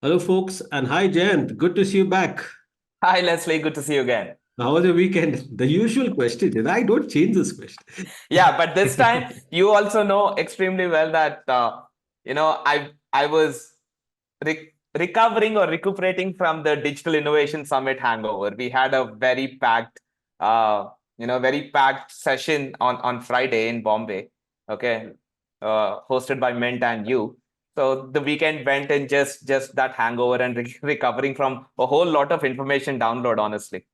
Hello, folks, and hi, Jayanth. Good to see you back. Hi, Leslie. Good to see you again. How was your weekend? The usual question, and I don't change this question. Yeah, but this time you also know extremely well that I was recovering or recuperating from the Digital Innovation Summit hangover. We had a very packed session on Friday in Bombay. Okay, hosted by Mint and you. So the weekend went in just that hangover and recovering from a whole lot of information download. Honestly.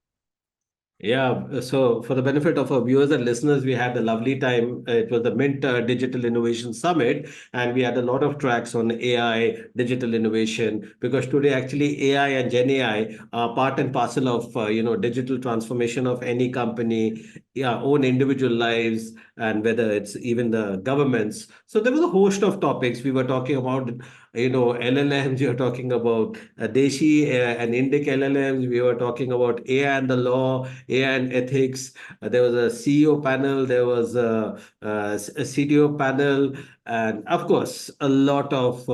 Yeah, so for the benefit of our viewers and listeners, we had a lovely time. It was the Mint Digital Innovation Summit, and we had a lot of tracks on AI, digital innovation, because today actually AI and Gen AI are part and parcel of digital transformation of any company, yeah, own individual lives, and whether it's even the governments. So there was a host of topics we were talking about. LLMs. You're talking about Deshi and Indic LLMs. We were talking about AI and the law, AI and ethics. There was a CEO panel, there was a CDO panel, and of course, a lot of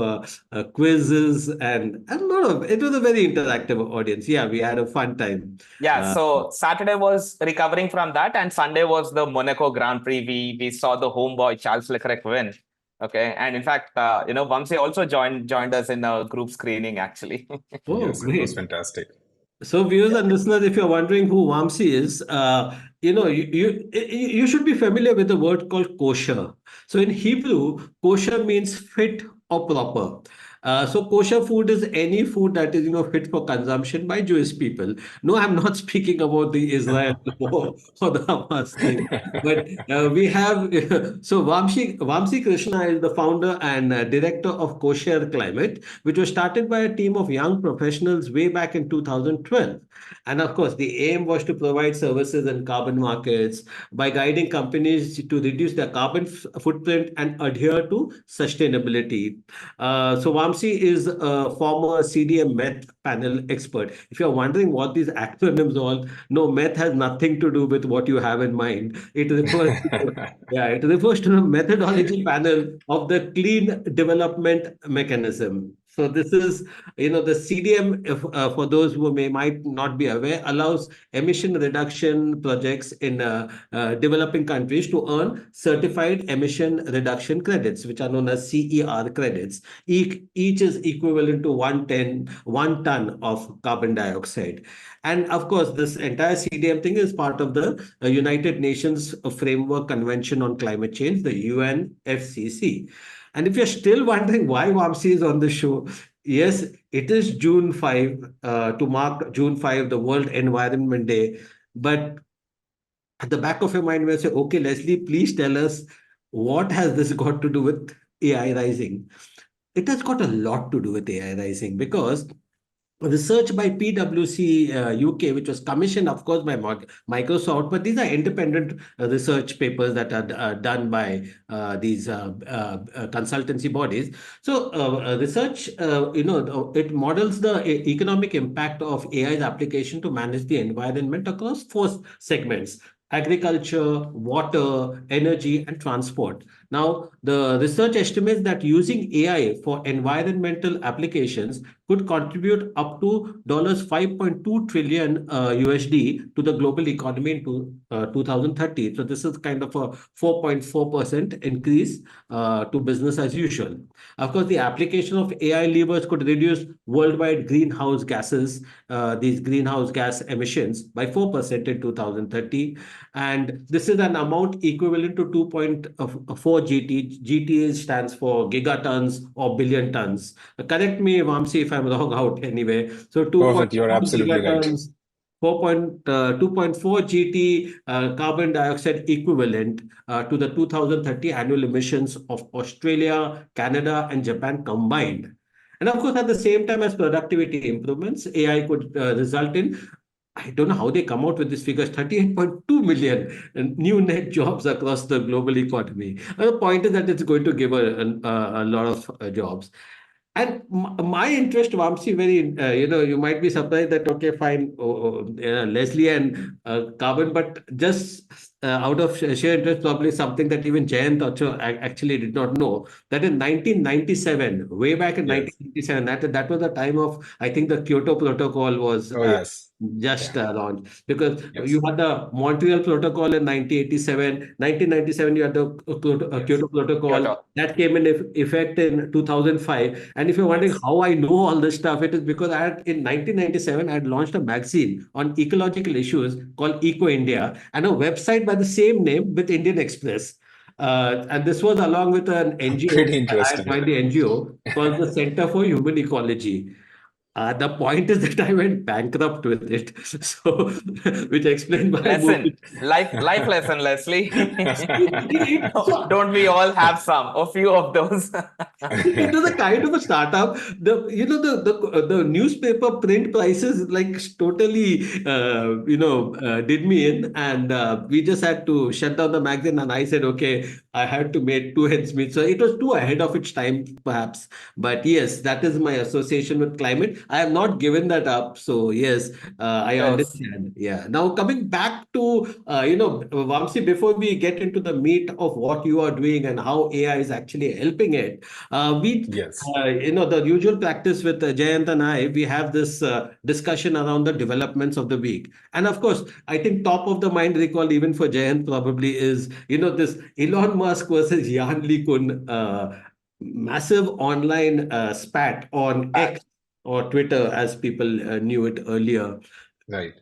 quizzes and a lot of it was a very interactive audience. Yeah, we had a fun time. Yeah, Uh, so Saturday was recovering from that, and Sunday was the Monaco Grand Prix. We saw the homeboy Charles Leclerc win. Okay, and in fact, Vamsi also joined us in a group screening actually. oh, Yes, it was great. fantastic. So, viewers and listeners, if you're wondering who Vamsi is, you should be familiar with the word called kosher. So, in Hebrew, kosher means fit or proper. So, kosher food is any food that is fit for consumption by Jewish people. No, I'm not speaking about the Israel or the Hamas thing, but we have so Vamsi Krishna is the founder and director of Kosher Climate, which was started by a team of young professionals way back in 2012. And of course, the aim was to provide services in carbon markets by guiding companies to reduce their carbon footprint and adhere to sustainability. So Vamsi is a former CDM meth panel expert. If you're wondering what these acronyms are, no, meth has nothing to do with what you have in mind. It refers to, yeah, it refers to the methodology panel of the clean development mechanism. So this is, the CDM, if, for those who might not be aware, allows emission reduction projects in developing countries to earn certified emission reduction credits, which are known as CER credits. Each is equivalent to 1 ton of carbon dioxide. And of course, this entire CDM thing is part of the United Nations Framework Convention on Climate Change, the UNFCCC. And if you're still wondering why Vamsi is on the show, yes, it is June 5, to mark June 5, the World Environment Day. But at the back of your mind, we say, okay, Leslie, please tell us what has this got to do with AI rising? It has got a lot to do with AI rising because research by PwC UK, which was commissioned, of course, by Microsoft, but these are independent research papers that are done by these consultancy bodies. So, research, it models the economic impact of AI's application to manage the environment across four segments: agriculture, water, energy, and transport. Now, the research estimates that using AI for environmental applications could contribute up to $5.2 trillion USD to the global economy in 2030. So this is kind of a 4.4% increase to business as usual. Of course, the application of AI levers could reduce worldwide greenhouse gases, these greenhouse gas emissions by 4% in 2030. And this is an amount equivalent to 2.4 GT. GT stands for gigatons or billion tons. Correct me, Vamsi, if I'm wrong out anyway. So Perfect. You're 2.4 absolutely right. gigatons, 2.4 GT carbon dioxide equivalent to the 2030 annual emissions of Australia, Canada, and Japan combined. And of course, at the same time as productivity improvements, AI could result in, I don't know how they come out with these figures, 38.2 million new net jobs across the global economy. And the point is that it's going to give a lot of jobs. And my interest, Vamsi, very, you might be surprised that, okay, fine, Leslie and carbon, but just out of sheer interest, probably something that even Jayanth also actually did not know, that in 1997, way back in Yes. 1997, that was the time of, I think the Kyoto Protocol was Oh, yes. just Yeah. launched, because you Yes. had the Montreal Protocol in 1987, 1997 you had the Yes. Kyoto Protocol Kyoto. that came in effect in 2005. And if you're wondering Yes. how I know all this stuff, it is because in 1997 I had launched a magazine on ecological issues called Eco India, and a website by the same name with Indian Express. And this was along with an NGO. Pretty I had interesting. joined the NGO called the Center for Human Ecology. The point is that I went bankrupt with it, so which explains why I moved. Lesson, life lesson, Leslie. So Don't we all have some, a few of those? it was a kind of a startup. The newspaper print prices like totally did me in, and we just had to shut down the magazine. And I said, okay, I had to make two ends meet. So it was too ahead of its time, perhaps. But yes, that is my association with climate. I have not given that up. So yes, I Shows. understand. Yeah. Now coming back to Vamsi, before we get into the meat of what you are doing and how AI is actually helping it. We, Yes. the usual practice with Jayanth and we have this discussion around the developments of the week. And of course, I think top of the mind recall, even for Jayanth, probably is, this Elon Musk versus Yann LeCun massive online spat on Bad. X or Twitter, as people knew it earlier. Right.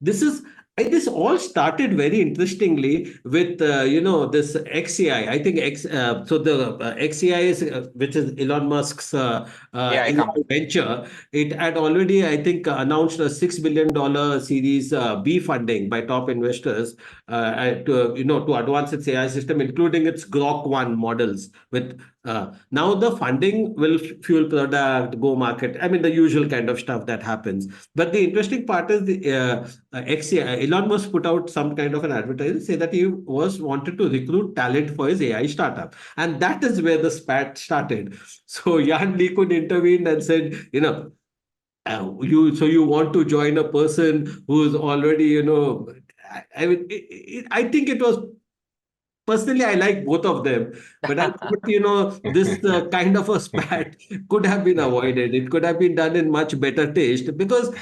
This is this all started very interestingly with this XCI. I think so the XCI is which is Elon Musk's AI AI company. venture. It had already, I think, announced a $6 billion Series B funding by top investors to advance its AI system, including its Grok One models. With now the funding will fuel product, go market. I mean the usual kind of stuff that happens. But the interesting part is the Elon Musk put out some kind of an advertisement, say that he was wanted to recruit talent for his AI startup, and that is where the spat started. So Yann Lee could intervene and said, you want to join a person who's already, I mean, I think it was. Personally, I like both of them, but I thought, this kind of a spat could have been avoided. It could have been done in much better taste, because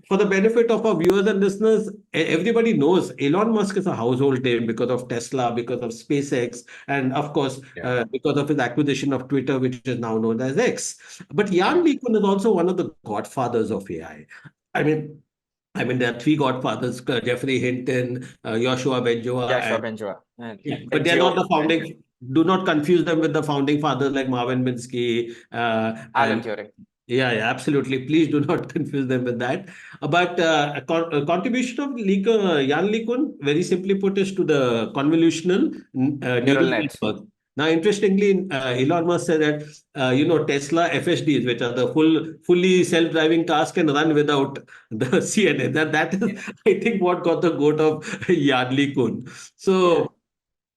for the benefit of our viewers and listeners, everybody knows Elon Musk is a household name because of Tesla, because of SpaceX, and of course, Yeah. because of his acquisition of Twitter, which is now known as X. But Jan Right. LeCun is also one of the godfathers of AI. I mean, there are three godfathers: Jeffrey Hinton, Joshua Yeah, Benjoa, sure, and Benjua. And yeah, but they're not Bengio the and founding. Do not confuse them with the founding fathers like Marvin Minsky Alan and Turing. yeah, absolutely. Please do not confuse them with that. But a contribution of Jan LeCun, very simply put, is to the convolutional neural Neural net. network. Now, interestingly, Elon Musk said that Tesla FSDs, which are the fully self-driving cars, can run without the CNN. That is, Yeah. I think, what got the goat of Jan LeCun. Yeah. So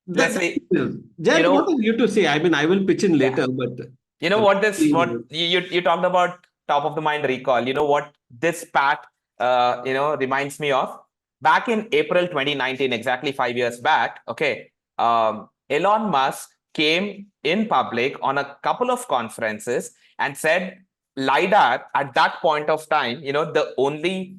that Leslie, is, you Jan, what know, are you to say? I mean, I will pitch in yeah. later, but You know uh, what this what you talked about top of the mind recall. You know what this pat reminds me of? Back in April 2019, exactly 5 years back, okay, Elon Musk came in public on a couple of conferences and said LiDAR at that point of time, the only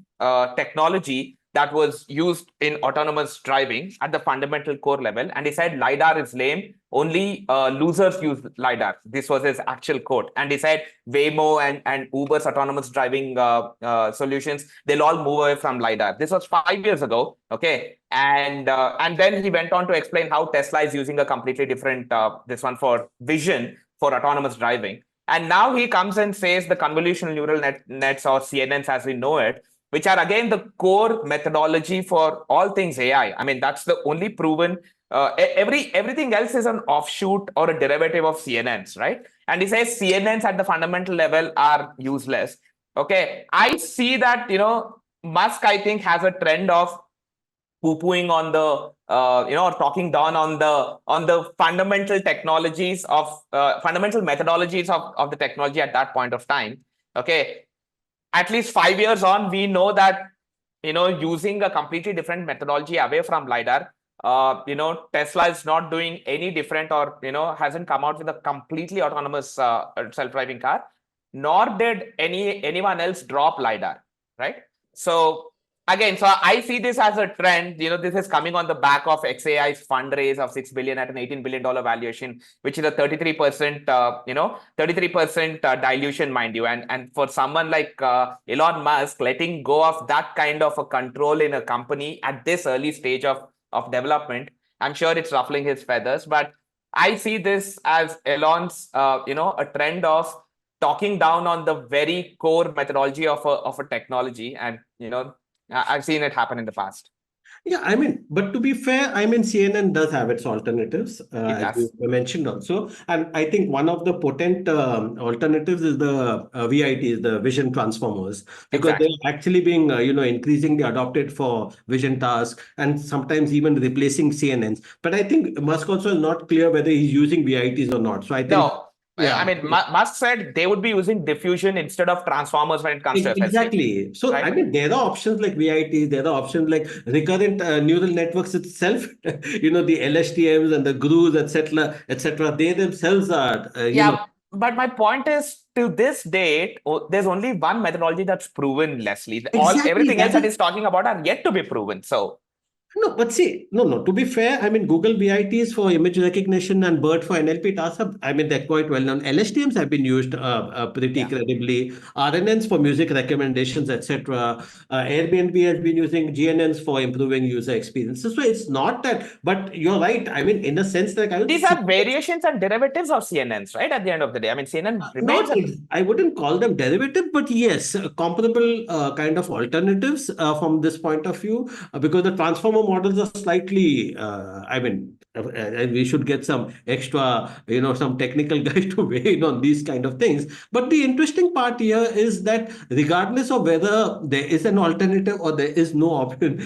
technology that was used in autonomous driving at the fundamental core level. And he said LiDAR is lame. Only losers use LiDAR. This was his actual quote. And he said Waymo and Uber's autonomous driving solutions, they'll all move away from LiDAR. This was 5 years ago. Okay. And then he went on to explain how Tesla is using a completely different, this one for vision for autonomous driving. And now he comes and says the convolutional neural nets or CNNs as we know it, which are again the core methodology for all things AI. I mean, that's the only proven. Everything else is an offshoot or a derivative of CNNs, right? And he says CNNs at the fundamental level are useless. Okay, I see that Musk, I think, has a trend of poo-pooing on the or talking down on the fundamental technologies of fundamental methodologies of the technology at that point of time. Okay, at least 5 years on, we know that using a completely different methodology away from LiDAR Tesla is not doing any different, or hasn't come out with a completely autonomous self-driving car, nor did anyone else drop lidar, right? So again, so I see this as a trend. This is coming on the back of XAI's fundraise of 6 billion at an $18 billion valuation, which is a 33%, 33% dilution, mind you. And for someone like Elon Musk, letting go of that kind of a control in a company at this early stage of development, I'm sure it's ruffling his feathers. But I see this as Elon's, a trend of talking down on the very core methodology of a technology. And, I've seen it happen in the past. Yeah, I mean, but to be fair, I mean, CNN does have its alternatives, It as you does. mentioned also. And I think one of the potent alternatives is the VITs, the vision transformers, because they're Exactly. actually being, increasingly adopted for vision tasks and sometimes even replacing CNNs. But I think Musk also is not clear whether he's using VITs or not. So I think, No, yeah. I mean, Musk said they would be using diffusion instead of transformers when it comes to FSD, Exactly. So, I right? mean, there are options like VITs, there are options like recurrent neural networks itself, the LSTMs and the GRUs, etc., etc. They themselves are, Yeah, but my point is, to this date, there's only one methodology that's proven, Leslie. exactly. Everything else That that is. he's talking about are yet to be proven. So No, but see, no. To be fair, I mean, Google VITs for image recognition and BERT for NLP tasks, I mean, they're quite well known. LSTMs have been used pretty yeah, credibly. RNNs for music recommendations, etc. Airbnb has been using GNNs for improving user experiences. So it's not that, but you're right. I mean, in a sense, like I would these see. are variations and derivatives of CNNs, right? At the end of the day, I mean, CNN remains Not, a I wouldn't call them derivative, but yes, comparable kind of alternatives from this point of view, because the transformer models are slightly, we should get some extra, some technical guys to weigh in on these kind of things. But the interesting part here is that regardless of whether there is an alternative or there is no option,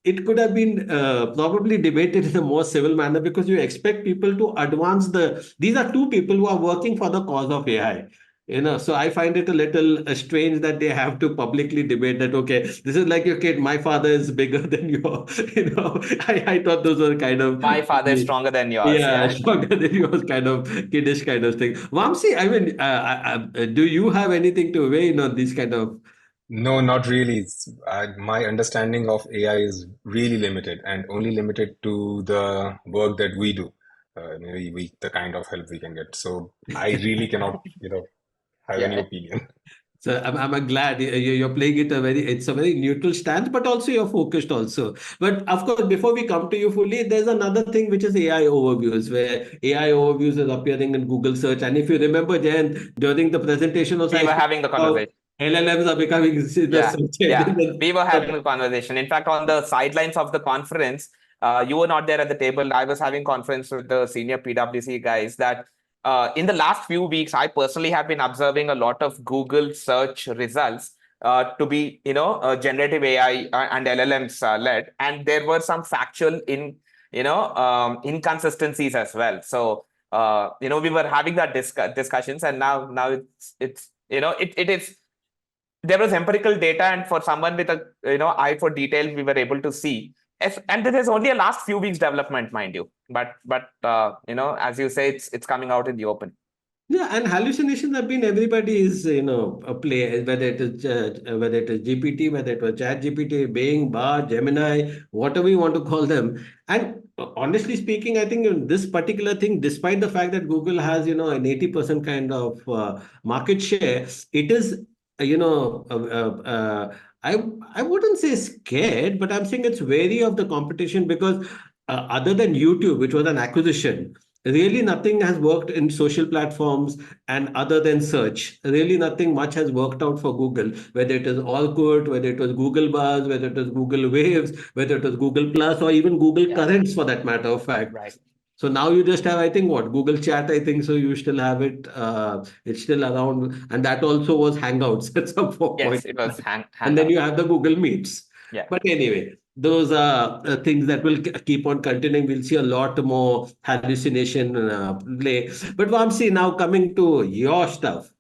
it could have been probably debated in a more civil manner, because you expect people to advance these are two people who are working for the cause of AI. So I find it a little strange that they have to publicly debate that, okay, this is like your kid, my father is bigger than your, I thought those were kind of, my father is stronger than yours. yeah, Yeah. stronger than yours kind of kiddish kind of thing. Vamsi, I mean, do you have anything to weigh in on these kind of. No, not really. My understanding of AI is really limited and only limited to the work that we do. Maybe the kind of help we can get. So I really cannot, have any Yeah. opinion. So I'm glad you're playing it's a very neutral stance, but also you're focused also. But of course, before we come to you fully, there's another thing which is AI overviews, where AI overviews is appearing in Google search. And if you remember, Jayanth, during the presentation also, We I were spoke having the about conversation. LLMs are becoming the Yeah, search yeah. engine. We were having a conversation. In fact, on the sidelines of the conference, you were not there at the table. I was having conference with the senior PwC guys that in the last few weeks, I personally have been observing a lot of Google search results to be, generative AI and LLMs led, and there were some factual inconsistencies as well. So, we were having that discussions, and now it's it is there was empirical data, and for someone with a eye for detail, we were able to see. And this is only a last few weeks development, mind you. But as you say, it's coming out in the open. Yeah, and hallucinations have been everybody's, a play, whether it is GPT, whether it was Chat GPT, Bing, Bard, Gemini, whatever you want to call them. And honestly speaking, I think in this particular thing, despite the fact that Google has, an 80% kind of market share, it is, I wouldn't say scared, but I'm saying it's wary of the competition, because other than YouTube, which was an acquisition, really nothing has worked in social platforms, and other than search, really nothing much has worked out for Google, whether it is Allcourt, whether it was Google Buzz, whether it was Google Waves, whether it was Google Plus, or even Google Yeah. Currents for that matter of fact. Right. So now you just have, I think, what, Google Chat, I think so. You still have it. It's still around. And that also was Hangouts at some point. Yes, it was And then Hangout. you have the Google Meets. Yeah. But anyway, those are things that will keep on continuing. We'll see a lot more hallucination play. But Vamsi, now coming to your stuff.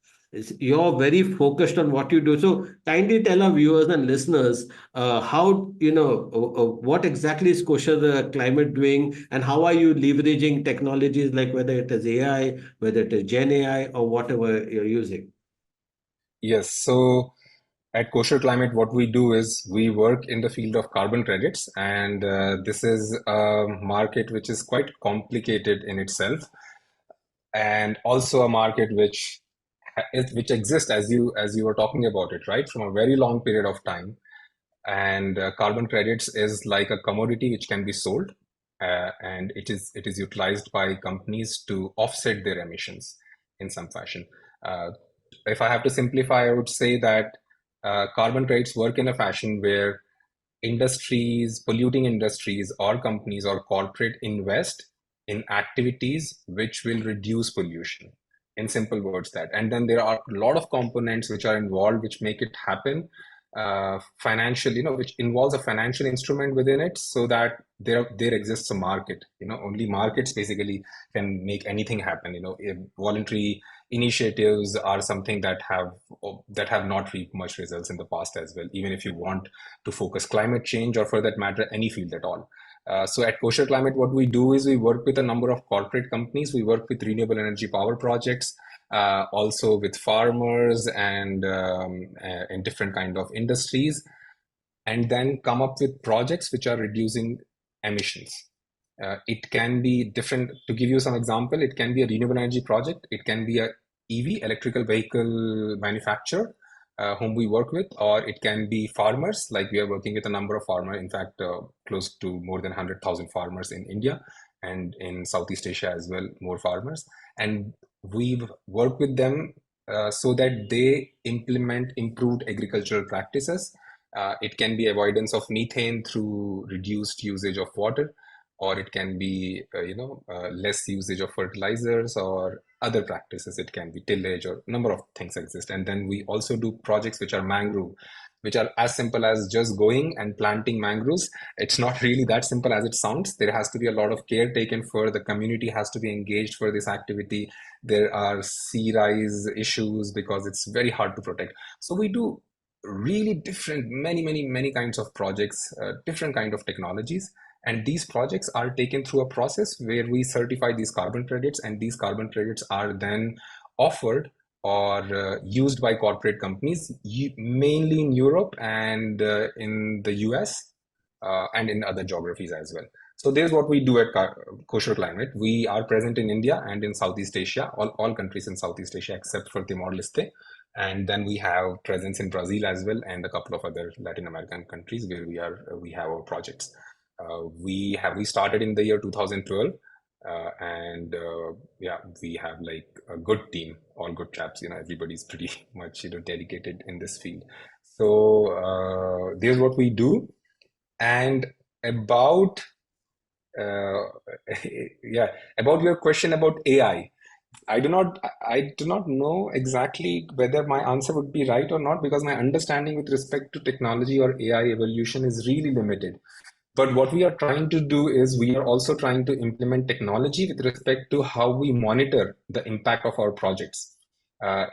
You're very focused on what you do. So kindly tell our viewers and listeners how, what exactly is Kosher Climate doing, and how are you leveraging technologies like whether it is AI, whether it is Gen AI, or whatever you're using. Yes, so at Kosher Climate, what we do is we work in the field of carbon credits, and this is a market which is quite complicated in itself, and also a market which exists as you were talking about it, right, from a very long period of time. And carbon credits is like a commodity which can be sold, and it is utilized by companies to offset their emissions in some fashion. Uh, if I have to simplify, I would say that carbon credits work in a fashion where polluting industries or companies or corporate invest in activities which will reduce pollution. In simple words, that. And then there are a lot of components which are involved, which make it happen. Financial, which involves a financial instrument within it, so that there exists a market. Only markets basically can make anything happen. If voluntary initiatives are something that have not reaped much results in the past as well, even if you want to focus climate change, or for that matter, any field at all. So at Kosher Climate, what we do is we work with a number of corporate companies. We work with renewable energy power projects, also with farmers and in different kind of industries, and then come up with projects which are reducing emissions. It can be different. To give you some example, it can be a renewable energy project. It can be a EV, electrical vehicle manufacturer, whom we work with, or it can be farmers. Like we are working with a number of farmers, in fact, close to more than 100,000 farmers in India, and in Southeast Asia as well, more farmers. And we work with them so that they implement improved agricultural practices. It can be avoidance of methane through reduced usage of water, or it can be less usage of fertilizers or other practices. It can be tillage, or number of things exist. And then we also do projects which are mangrove, which are as simple as just going and planting mangroves. It's not really that simple as it sounds. There has to be a lot of care taken, for the community has to be engaged for this activity. There are sea rise issues because it's very hard to protect. So we do really different, many kinds of projects, different kind of technologies. And these projects are taken through a process where we certify these carbon credits, and these carbon credits are then offered or used by corporate companies, mainly in Europe and in the US, and in other geographies as well. So there's what we do at Kosher Climate. We are present in India and in Southeast Asia, all countries in Southeast Asia except for Timor-Leste. And then we have presence in Brazil as well, and a couple of other Latin American countries where we have our projects. We started in the year 2012, and yeah, we have like a good team, all good chaps. Everybody's pretty much dedicated in this field. So there's what we do. And about uh, yeah, about your question about AI. I do not know exactly whether my answer would be right or not, because my understanding with respect to technology or AI evolution is really limited. But what we are trying to do is we are also trying to implement technology with respect to how we monitor the impact of our projects.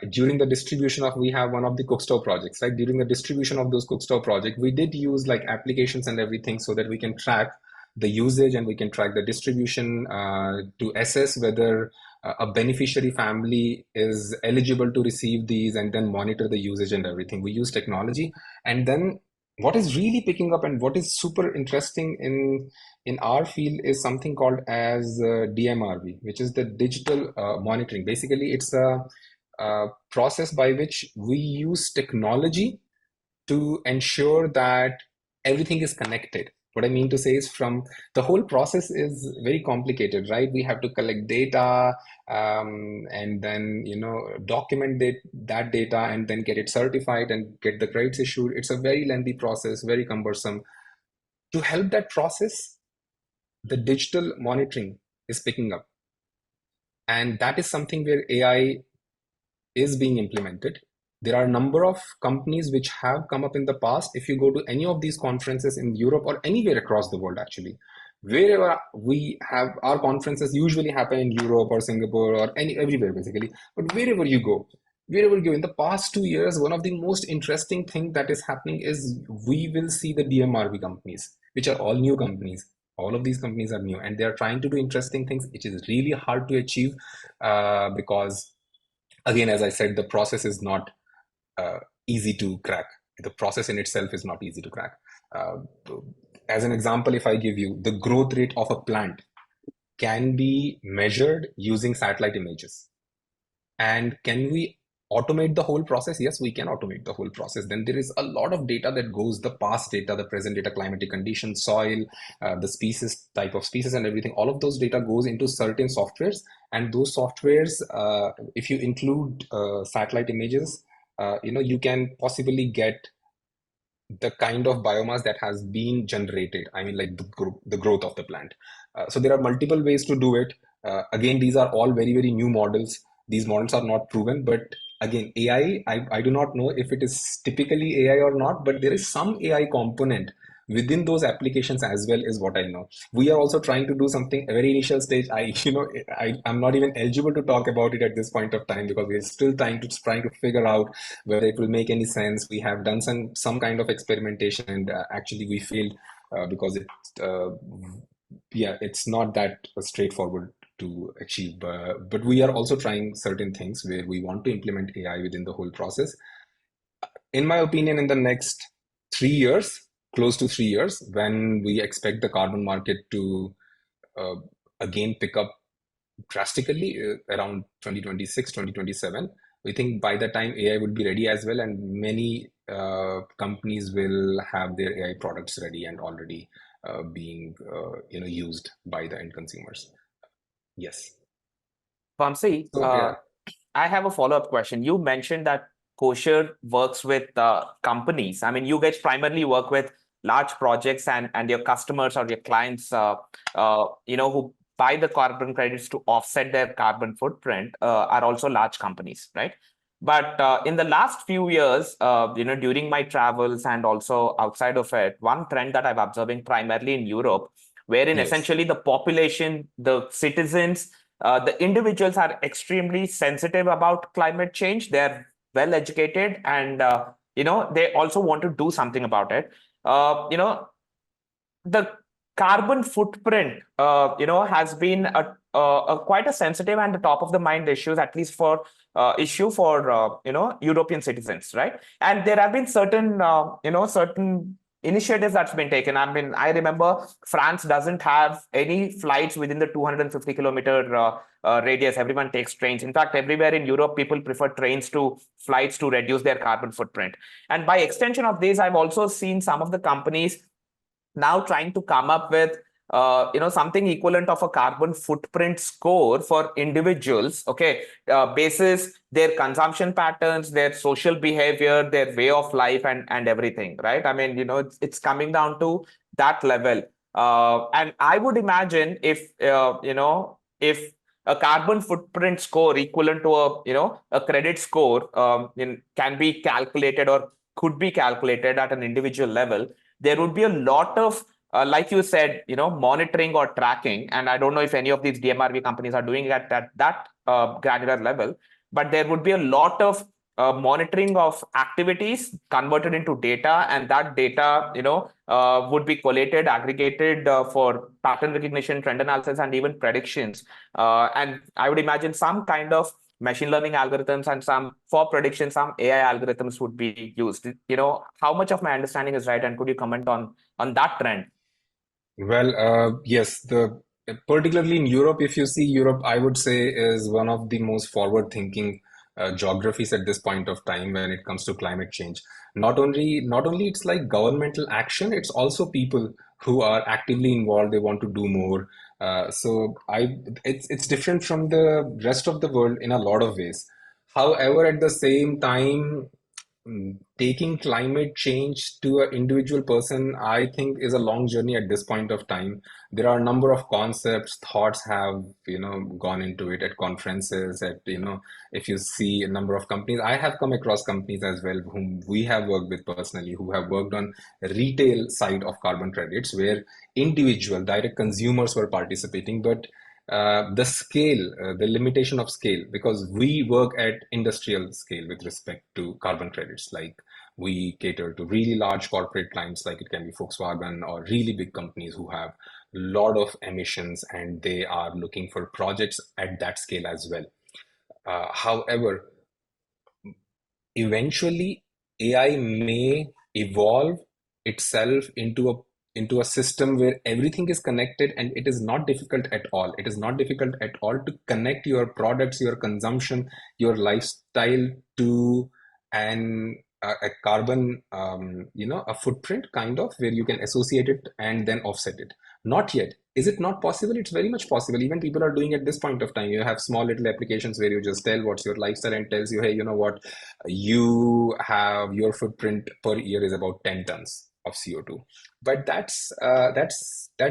During the distribution of, we have one of the cookstove projects, right? During the distribution of those cookstove projects, we did use like applications and everything so that we can track the usage and we can track the distribution, to assess whether a beneficiary family is eligible to receive these, and then monitor the usage and everything. We use technology. And then what is really picking up and what is super interesting in our field is something called as DMRV, which is the digital monitoring. Basically, it's a process by which we use technology to ensure that everything is connected. What I mean to say is, from the whole process is very complicated, right? We have to collect data, and then document that data, and then get it certified and get the credits issued. It's a very lengthy process, very cumbersome. To help that process, the digital monitoring is picking up, and that is something where AI is being implemented. There are a number of companies which have come up in the past. If you go to any of these conferences in Europe or anywhere across the world, actually, wherever we have our conferences usually happen in Europe or Singapore or everywhere basically. But wherever you go, wherever you go. In the past 2 years, one of the most interesting thing that is happening is we will see the DMRV companies, which are all new companies. All of these companies are new, and they are trying to do interesting things, which is really hard to achieve because, again, as I said, the process is not uh, easy to crack. The process in itself is not easy to crack. Uh, as an example, if I give you the growth rate of a plant can be measured using satellite images. And can we automate the whole process? Yes, we can automate the whole process. Then there is a lot of data that goes, the past data, the present data, climatic conditions, soil, the species, type of species and everything. All of those data goes into certain softwares. And those softwares, if you include satellite images, you can possibly get the kind of biomass that has been generated. I mean, like the growth of the plant. So there are multiple ways to do it. Again, these are all very, very new models. These models are not proven, but again, AI, I do not know if it is typically AI or not, but there is some AI component within those applications as well, is what I know. We are also trying to do something a very initial stage. I'm not even eligible to talk about it at this point of time because we're still trying to figure out whether it will make any sense. We have done some kind of experimentation, and actually we failed because it's not that straightforward to achieve. But we are also trying certain things where we want to implement AI within the whole process. In my opinion, in the next 3 years, close to 3 years, when we expect the carbon market to uh, again pick up drastically around 2026, 2027. We think by the time AI would be ready as well, and many companies will have their AI products ready and already being used by the end consumers. Yes. Vamsi, So yeah. I have a follow-up question. You mentioned that Kosher works with companies. I mean, you guys primarily work with large projects, and your customers or your clients, who buy the carbon credits to offset their carbon footprint, are also large companies, right? But in the last few years, during my travels and also outside of it, one trend that I'm observing primarily in Europe, wherein Yes. essentially the population, the citizens, the individuals are extremely sensitive about climate change. They're well educated, and they also want to do something about it. The carbon footprint, has been a quite a sensitive and the top of the mind issues, at least for European citizens, right? And there have been certain initiatives that's been taken. I mean, I remember France doesn't have any flights within the 250-kilometer radius. Everyone takes trains. In fact, everywhere in Europe, people prefer trains to flights to reduce their carbon footprint. And by extension of this, I've also seen some of the companies now trying to come up with something equivalent of a carbon footprint score for individuals, okay, basis their consumption patterns, their social behavior, their way of life, and everything, right? I mean, it's coming down to that level. And I would imagine if a carbon footprint score equivalent to a credit score can be calculated or could be calculated at an individual level, there would be a lot of like you said, monitoring or tracking. And I don't know if any of these DMRV companies are doing it at that granular level, but there would be a lot of monitoring of activities converted into data, and that data would be collated, aggregated for pattern recognition, trend analysis, and even predictions. And I would imagine some kind of machine learning algorithms and some for prediction, some AI algorithms would be used. How much of my understanding is right, and could you comment on that trend? Well, yes, particularly in Europe, if you see Europe, I would say is one of the most forward-thinking geographies at this point of time when it comes to climate change. Not only it's like governmental action, it's also people who are actively involved. They want to do more. It's different from the rest of the world in a lot of ways. However, at the same time, taking climate change to an individual person, I think, is a long journey at this point of time. There are a number of concepts, thoughts have, gone into it at conferences, if you see a number of companies, I have come across companies as well whom we have worked with personally, who have worked on retail side of carbon credits, where individual direct consumers were participating. But the scale, the limitation of scale, because we work at industrial scale with respect to carbon credits. Like we cater to really large corporate clients, like it can be Volkswagen or really big companies who have a lot of emissions and they are looking for projects at that scale as well. However, eventually AI may evolve itself into a system where everything is connected, and it is not difficult at all. It is not difficult at all to connect your products, your consumption, your lifestyle to an a carbon a footprint kind of, where you can associate it and then offset it. Not yet. Is it not possible? It's very much possible. Even people are doing at this point of time. You have small little applications where you just tell what's your lifestyle and tells you, hey, you know what, you have your footprint per year is about 10 tons of CO2. But that's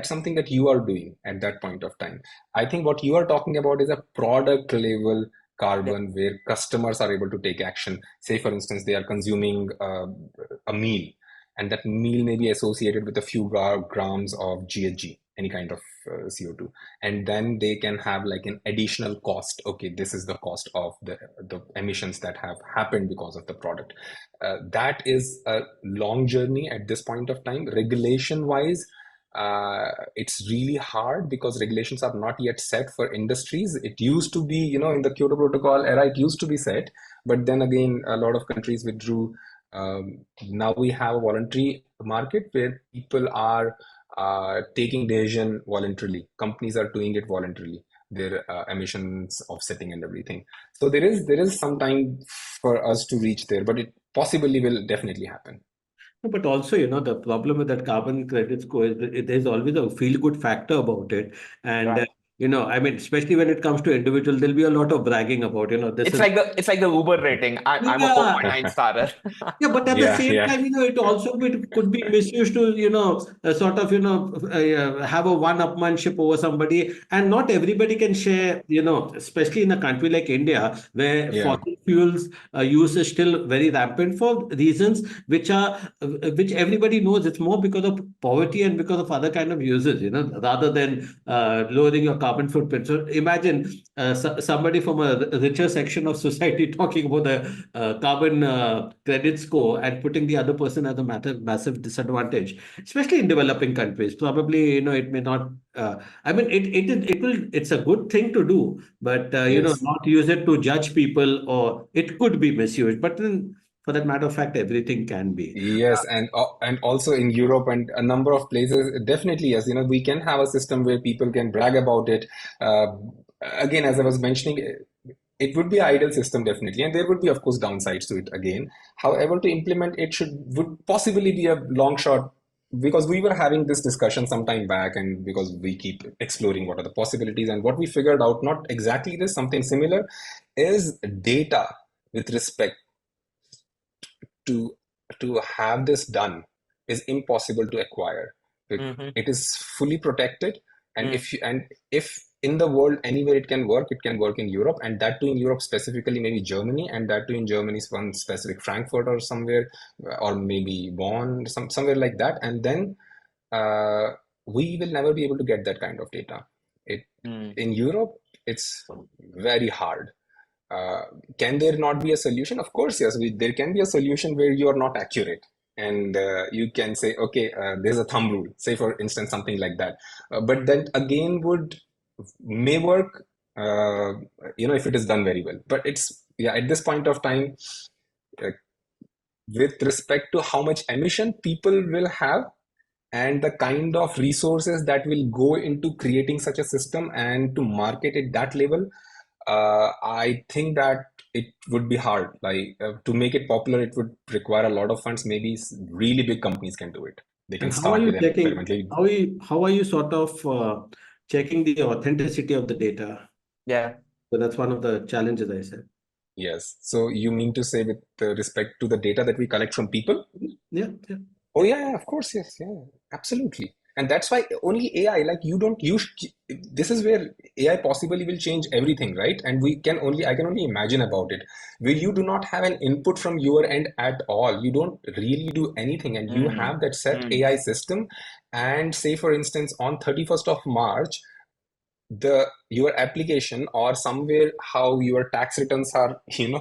something that you are doing at that point of time. I think what you are talking about is a product level Yeah. carbon where customers are able to take action. Say, for instance, they are consuming a meal, and that meal may be associated with a few grams of GHG, any kind of CO2, and then they can have like an additional cost. Okay, this is the cost of the emissions that have happened because of the product. That is a long journey at this point of time. Regulation wise, it's really hard because regulations are not yet set for industries. It used to be, in the Kyoto Protocol era, it used to be set, but then again, a lot of countries withdrew. Now we have a voluntary market where people are taking decision voluntarily. Companies are doing it voluntarily, their emissions offsetting and everything. So there is some time for us to reach there, but it possibly will definitely happen. No, but also, the problem with that carbon credit score is that there's always a feel-good factor about it. And, Right. I mean, especially when it comes to individual, there'll be a lot of bragging about, this It's is, like the Uber rating. I'm a yeah. 4.9 starer. Yeah, but at the Yeah, same yeah, time, it also could be misused to, sort of, have a one-upmanship over somebody. And not everybody can share, especially in a country like India, where yeah. fossil fuels use is still very rampant for reasons which everybody knows. It's more because of poverty and because of other kind of uses, rather than lowering your carbon footprint. So imagine somebody from a richer section of society talking about the carbon credit score and putting the other person at a massive disadvantage, especially in developing countries. Probably, it may not. I mean, it's a good thing to do, but Yes. not use it to judge people, or it could be misused. But then, for that matter of fact, everything can be. Yes, and also in Europe and a number of places, definitely yes. We can have a system where people can brag about it. Uh, Again, as I was mentioning, it would be an ideal system definitely, and there would be, of course, downsides to it again. However, to implement it would possibly be a long shot, because we were having this discussion some time back, and because we keep exploring what are the possibilities, and what we figured out, not exactly this, something similar, is data with respect to have this done is impossible to acquire. Hmm. It is fully protected, and if in the world anywhere it can work in Europe, and that too in Europe specifically, maybe Germany, and that too in Germany's one specific Frankfurt or somewhere, or maybe Bonn, somewhere like that, and then uh, we will never be able to get that kind of data. It Mm. In Europe, it's very hard. uh, can there not be a solution? Of course, yes. There can be a solution where you are not accurate, and you can say, okay, there's a thumb rule. Say, for instance, something like that. But that again may work, if it is done very well. But it's yeah, at this point of time, uh, with respect to how much emission people will have and the kind of resources that will go into creating such a system and to market it that level, I think that it would be hard. Like to make it popular, it would require a lot of funds. Maybe really big companies can do it. They can And how are start with you an checking? experimental. How are you sort of checking the authenticity of the data? Yeah. So that's one of the challenges I said. Yes. So you mean to say with respect to the data that we collect from people? Yeah, yeah. Oh yeah, of course, yes, yeah, absolutely. And that's why only AI, like you don't use, this is where AI possibly will change everything, right? And I can only imagine about it, where you do not have an input from your end at all. You don't really do anything, and you Mm. have that set Mm. AI system. And say, for instance, on 31st of March, your application or somewhere how your tax returns are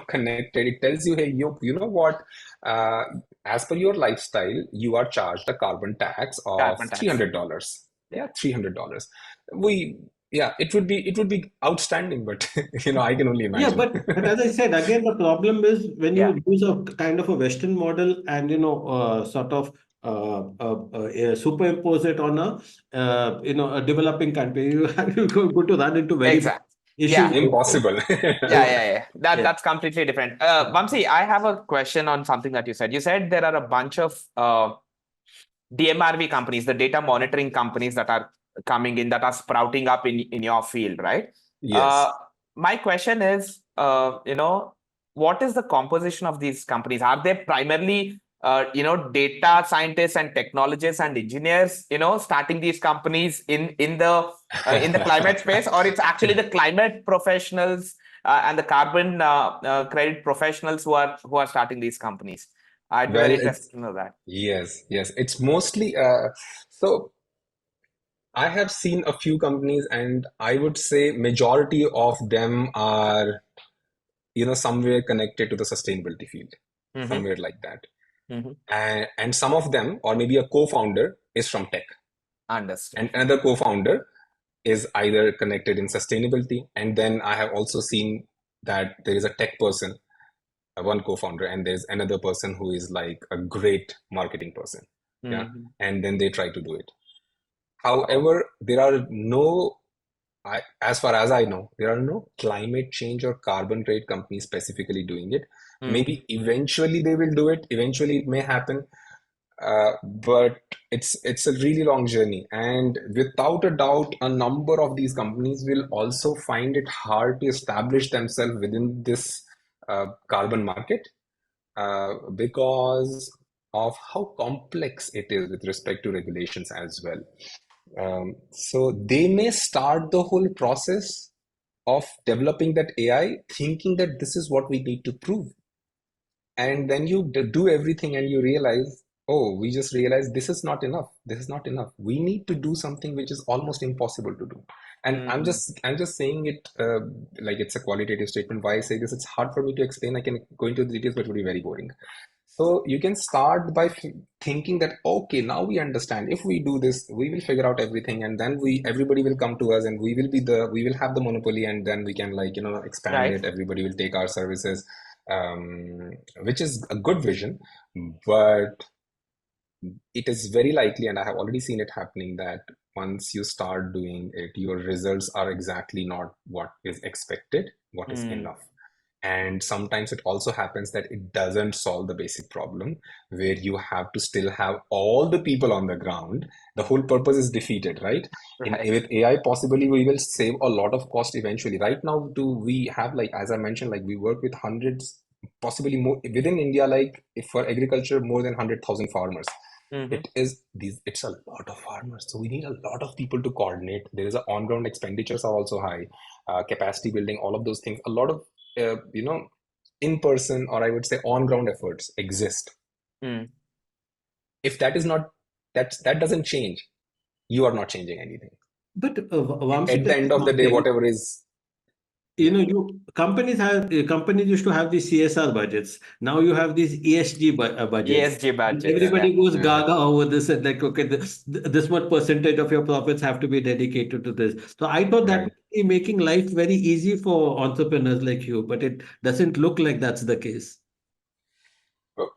connected. It tells you, hey, you know what, uh, as per your lifestyle you are charged a carbon tax of Carbon tax. $300. Yeah, $300. We Yeah, it would be outstanding, but I can only Yeah, imagine. but as I said, again, the problem is when Yeah, you use a kind of a Western model and sort of superimpose it on a developing country, you're going to run into very big exactly. issues Yeah, later. Impossible. yeah. Yeah. That's completely different. Vamsi, I have a question on something that you said. You said there are a bunch of DMRV companies, the data monitoring companies that are coming in, that are sprouting up in your field, right? Yes. Uh, my question is, what is the composition of these companies? Are they primarily, data scientists and technologists and engineers, starting these companies in the climate space, or it's actually the climate professionals and the carbon credit professionals who are starting these companies? I'd be very Well, interested to know that. yes. It's mostly so I have seen a few companies, and I would say majority of them are, somewhere connected to the sustainability field, Mm-hmm. somewhere like that. Mm-hmm. And some of them, or maybe a co-founder, is from tech, Understood. and another co-founder is either connected in sustainability. And then I have also seen that there is a tech person, one co-founder, and there's another person who is like a great marketing person. Yeah, Mm-hmm. and then they try to do it. Wow. However, there are no, as far as I know, there are no climate change or carbon trade companies specifically doing it. Mm-hmm. Maybe eventually they will do it. Eventually it may happen, but it's a really long journey. And without a doubt, a number of these companies will also find it hard to establish themselves within this carbon market, because of how complex it is with respect to regulations as well. So they may start the whole process of developing that AI thinking that this is what we need to prove. And then you do everything and you realize, oh, we just realized this is not enough. This is not enough. We need to do something which is almost impossible to do. And I'm Mm-hmm. just saying it like it's a qualitative statement. Why I say this? It's hard for me to explain. I can go into the details, but it would be very boring. So you can start by thinking that, okay, now we understand. If we do this, we will figure out everything, and then everybody will come to us, and we will have the monopoly, and then we can, like, expand Right. it. Everybody will take our services, which is a good vision, but it is very likely, and I have already seen it happening, that once you start doing it, your results are exactly not what is expected, what is Mm. enough. And sometimes it also happens that it doesn't solve the basic problem, where you have to still have all the people on the ground. The whole purpose is defeated, right? Right. With AI, possibly we will save a lot of cost eventually. Right now, we have, like, as I mentioned, like, we work with hundreds, possibly more within India, like, if for agriculture, more than 100,000 farmers. Mm-hmm. It's a lot of farmers, so we need a lot of people to coordinate. There is a on-ground expenditures are also high, capacity building, all of those things. A lot of in person, or I would say on ground efforts exist. Mm. If that is not, that doesn't change, you are not changing anything. But Vamsi, At the tell me end of the day, something. whatever is, You yeah, know, you companies used to have these CSR budgets. Now you have these ESG budgets. ESG budgets. yeah, Yeah. Everybody goes yeah, gaga over this and like, okay, this much percentage of your profits have to be dedicated to this. So I thought that right. would be making life very easy for entrepreneurs like you, but it doesn't look like that's the case. Oh,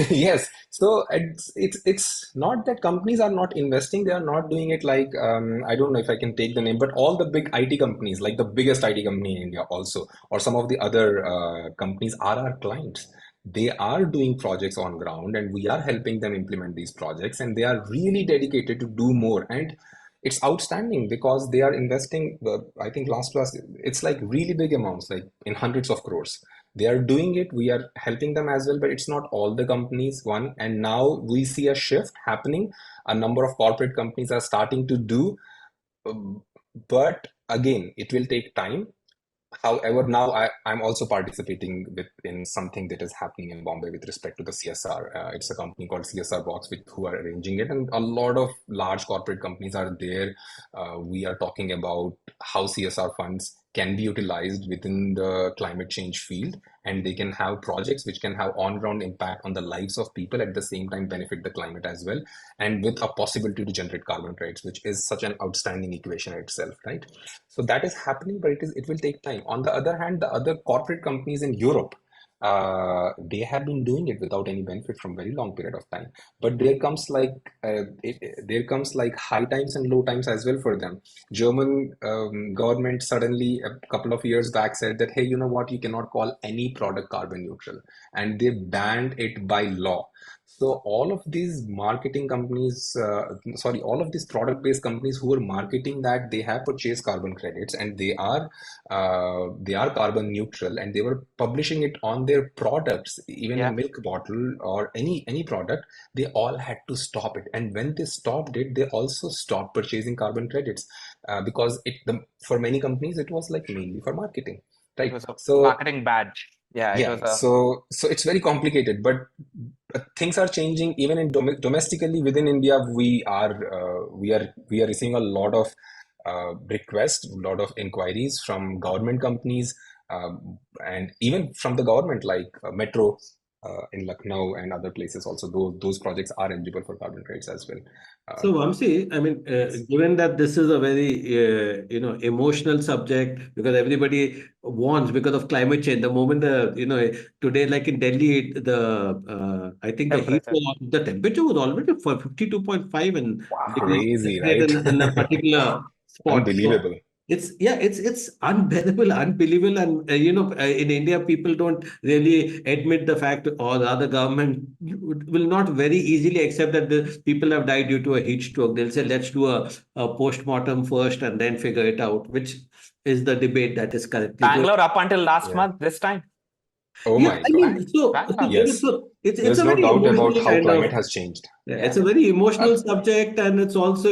yes. So it's not that companies are not investing, they are not doing it, like, I don't know if I can take the name, but all the big IT companies, like the biggest IT company in India also, or some of the other companies are our clients. They are doing projects on ground, and we are helping them implement these projects, and they are really dedicated to do more. And it's outstanding because they are investing, I think last, it's like really big amounts, like in hundreds of crores. They are doing it, we are helping them as well, but it's not all the companies, one. And now we see a shift happening. A number of corporate companies are starting to do, um, but again, it will take time. However, now I'm also participating in something that is happening in Bombay with respect to the CSR. It's a company called CSR Box, who are arranging it, and a lot of large corporate companies are there. We are talking about how CSR funds can be utilized within the climate change field, and they can have projects which can have on-ground impact on the lives of people, at the same time benefit the climate as well, and with a possibility to generate carbon credits, which is such an outstanding equation itself, right? So that is happening, but it will take time. On the other hand, the other corporate companies in Europe, they have been doing it without any benefit from very long period of time. But there comes like high times and low times as well for them. German government suddenly a couple of years back said that, hey, you know what, you cannot call any product carbon neutral, and they banned it by law. So all of these marketing companies, all of these product-based companies who are marketing that they have purchased carbon credits and they are carbon neutral, and they were publishing it on their products, even a Yeah, milk bottle or any product, they all had to stop it. And when they stopped it, they also stopped purchasing carbon credits, because for many companies it was like mainly for marketing, it right? was a So marketing badge. Yeah, it yeah, was a so it's very complicated, but things are changing even in domestically within India. We are receiving a lot of requests, a lot of inquiries from government companies, and even from the government, like Metro in Lucknow and other places. Also, those projects are eligible for carbon credits as well. Uh, So, Vamsi, I mean, yes, given that this is a very, emotional subject, because everybody wants, because of climate change, the moment today, like in Delhi, I think temperature. the temperature was already for 52.5 and degrees crazy, centigrade right? in a particular spot. So Unbelievable. it's unbearable, unbelievable, and in India, people don't really admit the fact, or rather, government will not very easily accept that the people have died due to a heat stroke. They'll say, let's do a post-mortem first and then figure it out, which is the debate that is currently going. Bangalore up until last Yeah. month, this time. Oh Yeah, my I God. mean, so Bangalore. there is Yes. so it's There's a no very doubt about emotional how kind climate of. has changed. Yeah, it's Yeah. a very Uh, emotional subject, and it's also,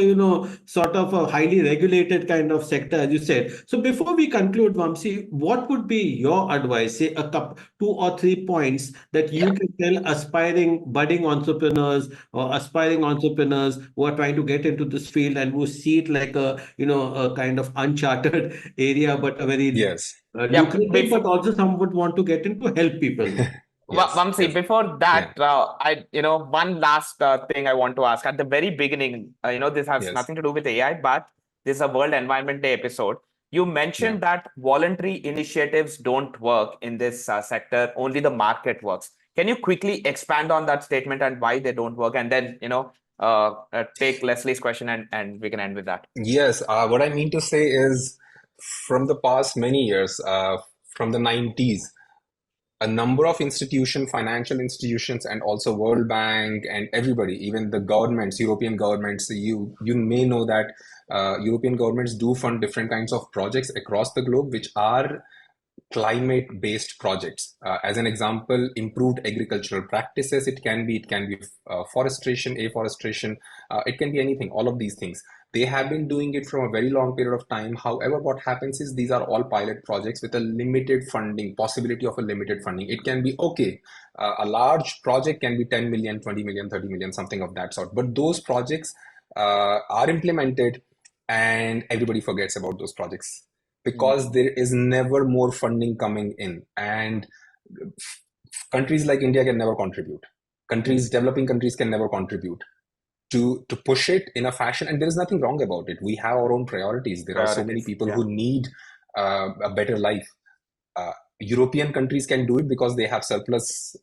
sort of a highly regulated kind of sector, as you said. So before we conclude, Vamsi, what would be your advice? Say two or three points that yeah. you can tell aspiring budding entrepreneurs or aspiring entrepreneurs who are trying to get into this field and who see it like a kind of uncharted area, but a very Yes. Yeah, lucrative, but also some would want to get into help people. Yes. Vamsi, Yes. before Yeah. that, one last thing I want to ask. At the very beginning, this has Yes. nothing to do with AI, but this is a World Environment Day episode. You Yeah. mentioned that voluntary initiatives don't work in this sector, only the market works. Can you quickly expand on that statement and why they don't work? And then, take Leslie's question and we can end with that. Yes. What I mean to say is, from the past many years, from the 90s, a number of institutions, financial institutions, and also World Bank and everybody, even the governments, European governments, you may know that European governments do fund different kinds of projects across the globe, which are climate-based projects. As an example, improved agricultural practices. It can be forestation, afforestation. It can be anything. All of these things. They have been doing it from a very long period of time. However, what happens is these are all pilot projects with a limited funding, possibility of a limited funding. It can be okay. A large project can be 10 million, 20 million, 30 million, something of that sort. But those projects are implemented, and everybody forgets about those projects because Mm, there is never more funding coming in, and countries like India can never contribute. mm. Developing countries can never contribute to push it in a fashion, and there is nothing wrong about it. We have our own priorities. There are so many Priorities. people Yeah. who need a better life. uh, European countries can do it because they have surplus.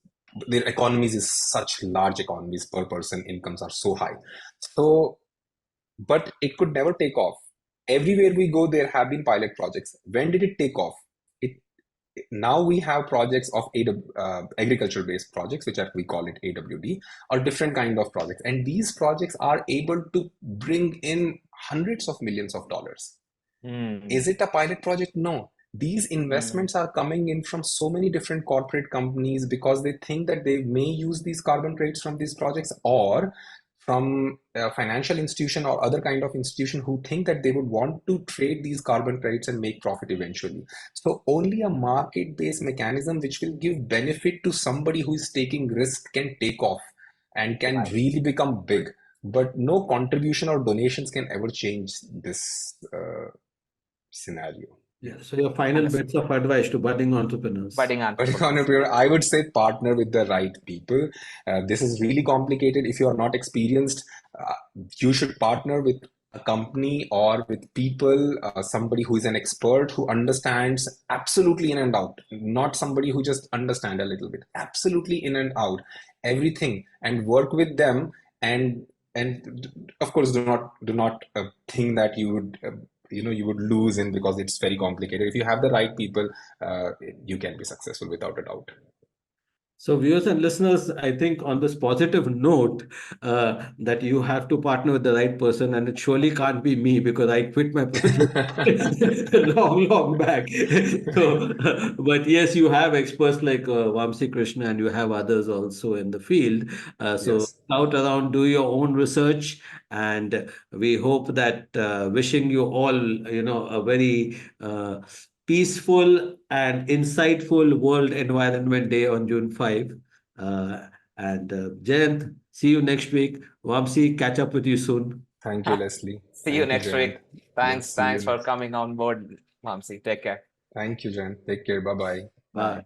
Their economies is such large economies, per person incomes are so high. So, but it could never take off. Everywhere we go, there have been pilot projects. When did it take off? It Now we have projects of agriculture based projects, which are, we call it AWD, or different kind of projects, and these projects are able to bring in hundreds of millions of dollars. Mm, Is it a pilot project? No. These mm, investments are coming in from so many different corporate companies because they think that they may use these carbon credits from these projects, or from a financial institution or other kind of institution who think that they would want to trade these carbon credits and make profit eventually. So only a market-based mechanism which will give benefit to somebody who is taking risk can take off and can Right. really become big. But no contribution or donations can ever change this scenario. Yeah. So your final Understood. bits of advice to budding entrepreneurs. Budding But entrepreneurs. I would say partner with the right people. This is really complicated. If you are not experienced, uh, you should partner with a company or with people, somebody who is an expert who understands absolutely in and out, not somebody who just understand a little bit, absolutely in and out, everything, and work with them. And of course, do not think that you would. You would lose in because it's very complicated. If you have the right people, uh, you can be successful without a doubt. So, viewers and listeners, I think on this positive note, that you have to partner with the right person, and it surely can't be me because I quit my project long, long back. So, but yes, you have experts like Vamsi Krishna, and you have others also in the field. So, Yes. out around, do your own research, and we hope that wishing you all, a very peaceful and insightful World Environment Day on June 5. And Jayanth, see you next week. Vamsi, catch up with you soon. Thank you, Leslie. See you Thank you, next Jayanth. week. Yes, Thanks. see you Thanks for next. coming on board, Vamsi. Take care. Thank you, Jayanth. Take care. Bye bye. Bye.